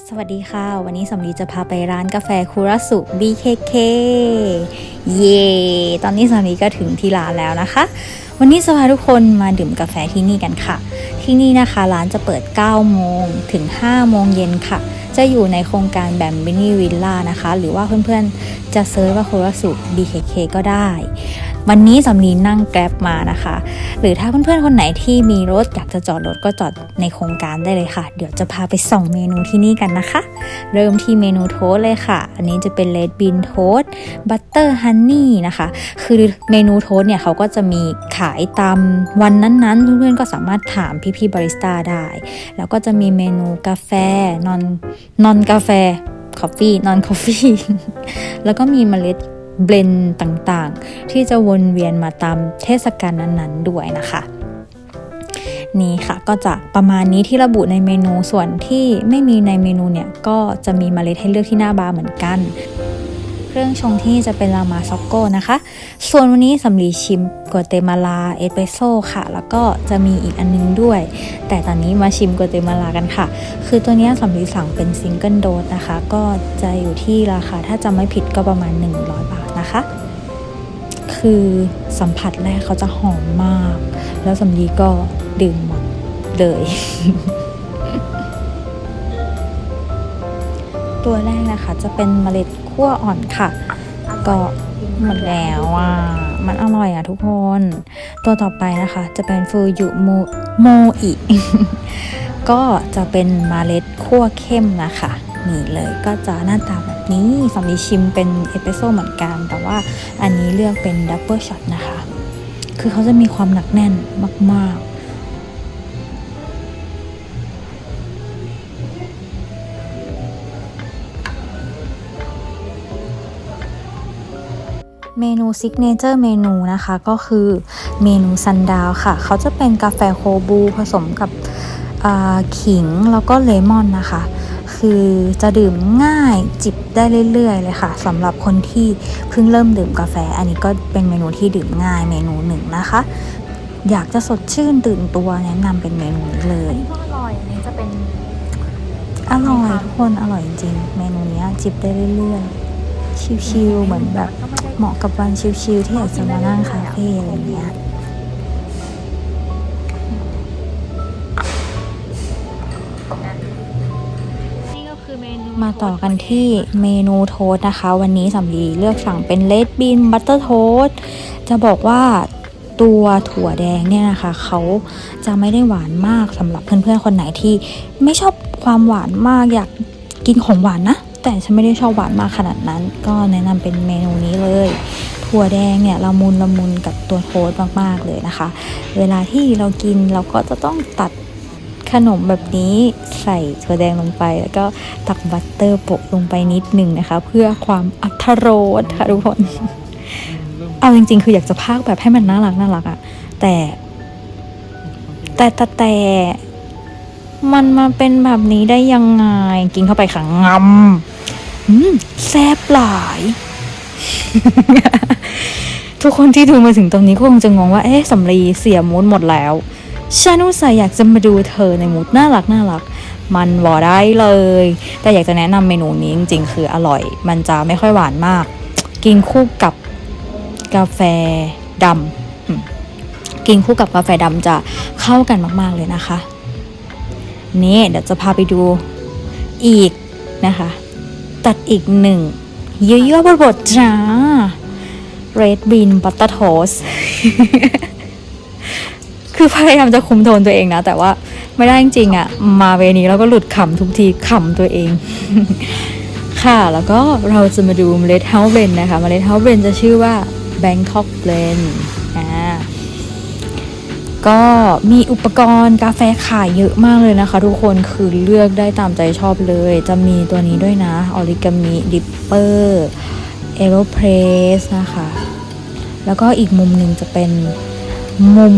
สวัสดีค่ะวันนี้สำลีจะพาไปร้านกาแฟคุระสุ BKK เย่ตอนนี้สำลีก็ถึงที่ร้านแล้วนะคะวันนี้จะพาทุกคนมาดื่มกาแฟที่นี่กันค่ะที่นี่นะคะร้านจะเปิด9โมงถึง5โมงเย็นค่ะจะอยู่ในโครงการแบมบินี่วิลล่านะคะหรือว่าเพื่อนๆจะเซิร์ชว่าคุระสุ BKK ก็ได้วันนี้สำลีนั่งแกร็บมานะคะหรือถ้าเพื่อนๆคนไหนที่มีรถอยากจะจอดรถก็จอดในโครงการได้เลยค่ะเดี๋ยวจะพาไปส่องเมนูที่นี่กันนะคะเริ่มที่เมนูโทสต์เลยค่ะอันนี้จะเป็นเลดบีนโทสต์บัตเตอร์ฮันนี่นะคะคือเมนูโทสต์เนี่ยเขาก็จะมีขายตามวันนั้นๆเพื่อนๆก็สามารถถามพี่ๆบาริสต้าได้แล้วก็จะมีเมนูกาแฟนอนกาแฟคอฟฟี่นอนคอฟฟี่ แล้วก็มีเมล็ดเบลนด์ต่างๆที่จะวนเวียนมาตามเทศกาลนั้นๆด้วยนะคะนี่ค่ะก็จะประมาณนี้ที่ระบุในเมนูส่วนที่ไม่มีในเมนูเนี่ยก็จะมีเมล็ดให้เลือกที่หน้าบาร์เหมือนกันเครื่องชงที่จะเป็นลามาซ็อกโกนะคะส่วนวันนี้สำลีชิมกัวเตมาลาเอสเปรสโซ่ค่ะแล้วก็จะมีอีกอันนึงด้วยแต่ตอนนี้มาชิมกัวเตมาลากันค่ะคือตัวนี้สำลีสั่งเป็นซิงเกิลโดสนะคะก็จะอยู่ที่ราคาถ้าจำไม่ผิดก็ประมาณ100 บาทนะคะคือสัมผัสแรกเขาจะหอมมากแล้วสำลีก็ดื่มหมดเลย ตัวแรกนะคะจะเป็นเมล็ดคั่วอ่อนค่ะก็หมดแล้วมันอร่อยทุกคนตัวต่อไปนะคะจะเป็นฟูยุโมอิ ก็จะเป็นเมล็ดคั่วเข้มนะคะนี่เลยก็จะหน้าตาแบบนี้สำลีชิมเป็นเอสเปรสโซ่เหมือนกันแต่ว่าอันนี้เลือกเป็นดับเบิลช็อตนะคะคือเขาจะมีความหนักแน่นมากๆเมนูซิกเนเจอร์เมนูนะคะก็คือเมนูซันดาวค่ะเขาจะเป็นกาแฟโคบูผสมกับขิงแล้วก็เลมอนนะคะคือจะดื่มง่ายจิบได้เรื่อยๆเลยค่ะสำหรับคนที่เพิ่งเริ่มดื่มกาแฟอันนี้ก็เป็นเมนูที่ดื่มง่ายเมนูหนึ่งนะคะอยากจะสดชื่นตื่นตัวแนะนำเป็นเมนูนี้เลยอร่อยอันนี้จะเป็นอร่อยทุกคนอร่อยจริงเมนูนี้จิบได้เรื่อยๆชิลๆเหมือนแบบเหมาะกับวันชิลๆที่อยากจะมานั่งคาเฟ่อะไรเงี้ยมาต่อกันที่เมนูโทสต์นะคะวันนี้สำลีเลือกสั่งเป็นเลดบีนบัตเตอร์โทสต์จะบอกว่าตัวถั่วแดงเนี่ยนะคะเขาจะไม่ได้หวานมากสำหรับเพื่อนๆคนไหนที่ไม่ชอบความหวานมากอยากกินของหวานนะแต่ฉันไม่ได้ชอบหวานมากขนาดนั้นก็แนะนำเป็นเมนูนี้เลยถั่วแดงเนี่ยละมุนกับตัวโทสต์มากๆเลยนะคะเวลาที่เรากินเราก็จะต้องตัดขนมแบบนี้ใส่ถั่วแดงลงไปแล้วก็ตักบัตเตอร์โปะลงไปนิดนึงนะคะเพื่อความอรรถรสค่ะทุกคนเอาจริงๆคืออยากจะพากแบบให้มันน่ารักอะแต่มันมาเป็นแบบนี้ได้ยังไงกินเข้าไปค่ะงำแซ่บหลาย ทุกคนที่ดูมาถึงตรงนี้ก็คงจะงงว่าสำลีเสียมูดหมดแล้วฉันอุตส่าห์อยากจะมาดูเธอในมูดน่ารักมันบ่ได้เลยแต่อยากจะแนะนำเมนูนี้จริงๆคืออร่อยมันจะไม่ค่อยหวานมากกินคู่กับกาแฟดำกินคู่กับกาแฟดำจะเข้ากันมากๆเลยนะคะนี่เดี๋ยวจะพาไปดูอีกนะคะตัดอีกหนึ่งเยอะๆบดๆจ้า Red Bean Butter Toast คือพยายามจะคุมโทนตัวเองนะแต่ว่าไม่ได้จริงๆอะมาเวนี้แล้วก็หลุดขำทุกทีขำตัวเอง ค่ะแล้วก็เราจะมาดูเมล็ดเฮาส์เบนนะคะเมล็ดเฮาส์เบนจะชื่อว่า Bangkok Blend ก็มีอุปกรณ์กาแฟขายเยอะมากเลยนะคะทุกคนคือเลือกได้ตามใจชอบเลยจะมีตัวนี้ด้วยนะออริกามิดิปเปอร์เอโรเพรสนะคะแล้วก็อีกมุมหนึ่งจะเป็นมุม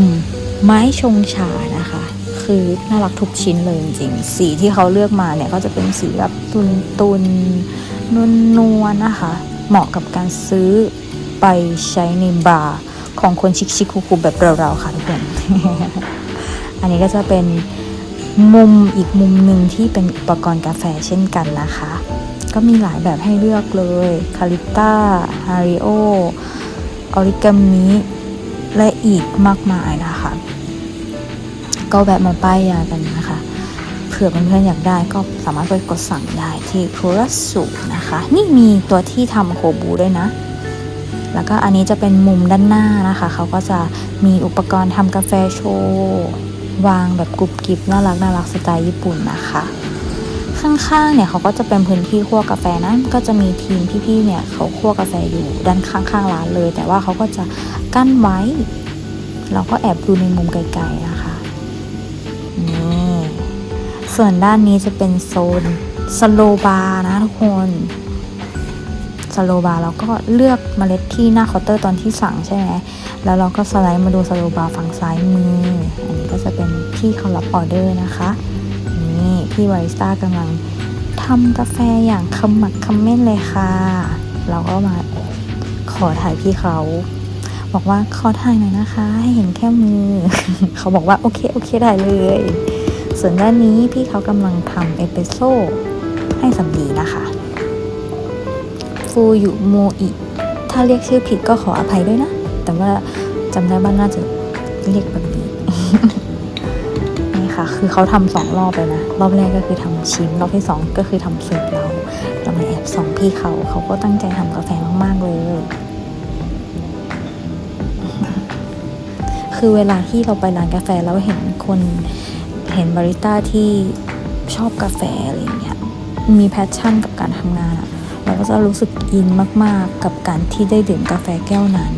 ไม้ชงชานะคะคือน่ารักทุกชิ้นเลยจริงๆสีที่เขาเลือกมาเนี่ยก็จะเป็นสีแบบตุนนวลนะคะเหมาะกับการซื้อไปใช้ในบาร์ของคนชิคๆคูลๆแบบเราๆค่ะทุกคน อันนี้ก็จะเป็น มุมอีกมุมหนึ่งที่เป็นอุปกรณ์กาแฟเช่นกันนะคะก็มีหลายแบบให้เลือกเลยคาลิต้าฮาริโอออริกามิและอีกมากมายนะคะก็แบบมาป้ายยากันนะคะเผื่อเพื่อนๆอยากได้ก็สามารถไปกดสั่งได้ที่คุรัสุนะคะนี่มีตัวที่ทำโคบูด้วยนะแล้วก็อันนี้จะเป็นมุมด้านหน้านะคะเขาก็จะมีอุปกรณ์ทำกาแฟโชว์วางแบบกรุบกริบน่ารักสไตล์ญี่ปุ่นนะคะข้างๆเนี่ยเขาก็จะเป็นพื้นที่คั่วกาแฟนะก็จะมีทีมพี่ๆเนี่ยเขาคั่วกาแฟอยู่ด้านข้างๆร้านเลยแต่ว่าเขาก็จะกั้นไว้เราก็แอบดูในมุมไกลๆนะคะนี่ส่วนด้านนี้จะเป็นโซนสโลบาร์นะทุกคนสโลบาร์เราก็เลือกเมล็ดที่หน้าเคาน์เตอร์ตอนที่สั่งใช่ไหมแล้วเราก็สไลด์มาดูสโลบาร์ฝั่งซ้ายมืออันนี้ก็จะเป็นที่เขารับออเดอร์นะคะนี่พี่บาริสต้ากำลังทำกาแฟอย่างขมักเขม้นเลยค่ะเราก็มาขอถ่ายพี่เขาบอกว่าขอถ่ายหน่อยนะคะให้เห็นแค่มือ เขาบอกว่าโอเคได้เลยส่วนด้านนี้พี่เขากำลังทำเอสเปรสโซ่ให้สำลีนะคะฟูยุโมอิถ้าเรียกชื่อผิดก็ขออภัยด้วยนะแต่ว่าจำได้ว่าน่าจะเรียกแบบนี้ นี่ค่ะคือเขาทำ2 รอบเลยนะรอบแรกก็คือทำชิมรอบที่2ก็คือทำเสิร์ฟเรามาแอบส่องพี่เขาก็ตั้งใจทำกาแฟมากๆเลยคือเวลาที่เราไปร้านกาแฟแล้วเห็นบาริสต้าที่ชอบกาแฟอะไรอย่างเงี้ยมีแพชชั่นกับการทำงานอะเราก็จะรู้สึกอินมากๆกับการที่ได้ดื่มกาแฟแก้วนั้น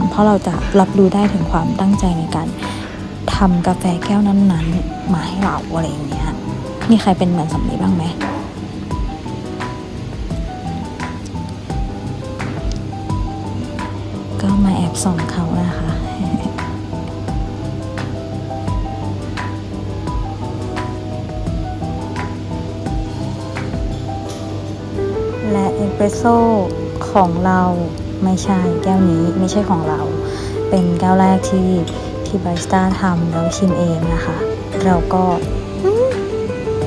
เพราะเราจะรับรู้ได้ถึงความตั้งใจในการทำกาแฟแก้วนั้นๆมาให้เราอะไรอย่างเงี้ยมีใครเป็นเหมือนสำลีบ้างไหมก็มาแอบส่องเขานะคะ และเอสเปรสโซ่ของเราไม่ใช่แก้วนี้ไม่ใช่ของเราเป็นแก้วแรกที่บาริสต้าทำแล้วชิมเองนะคะเราก็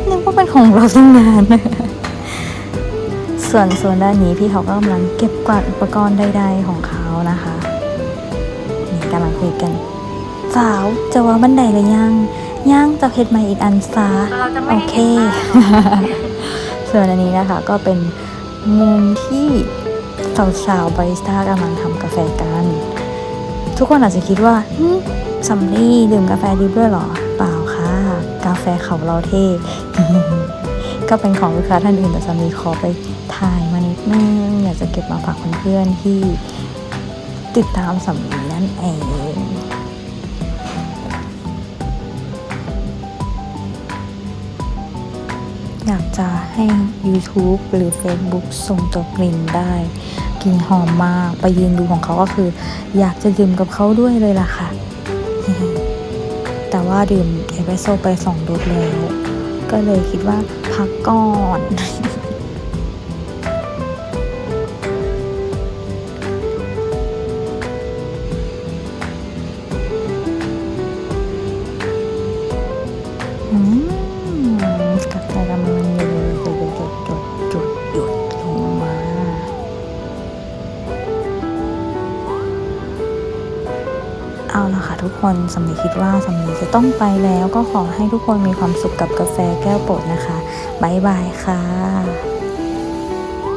นึกว่าเป็นของเราตั้งนาน ส่วนด้านนี้พี่เขาก็กำลังเก็บกวาดอุปกรณ์ใดๆของเขานะคะนี่กำลังคุยกันสาวจะว่าบันไดหรือยังจะเฮ็ดใหม่อีกอันซาโอเค ส่วนอันนี้นะคะก็เป็นมุมที่สาวบาริสต้ากำลังทำกาแฟกันทุกคนอาจจะคิดว่าสำลีดื่มกาแฟดิบด้วยหรอเปล่าค่ะกาแฟเขาเราเท่ ก็เป็นของลูกค้าท่านอื่นแต่สำลีขอไปถ่ายมานิดนึงอยากจะเก็บมาฝากเพื่อนๆที่ติดตามสำลีนั่นเองอยากจะให้ YouTube หรือ Facebook ส่งตัวกลิ่นได้กลิ่นหอมมากไปยืนดูของเขาก็คืออยากจะดื่มกับเขาด้วยเลยล่ะค่ะ แต่ว่าดื่มเอสเปรสโซ่ไป2 รสแล้วก็เลยคิดว่าพักก่อนกาแฟกำลังหยดลงมาเอาละค่ะทุกคนสำลีคิดว่าสำลีจะต้องไปแล้วก็ขอให้ทุกคนมีความสุขกับกาแฟแก้วโปรดนะคะบ๊ายบายค่ะ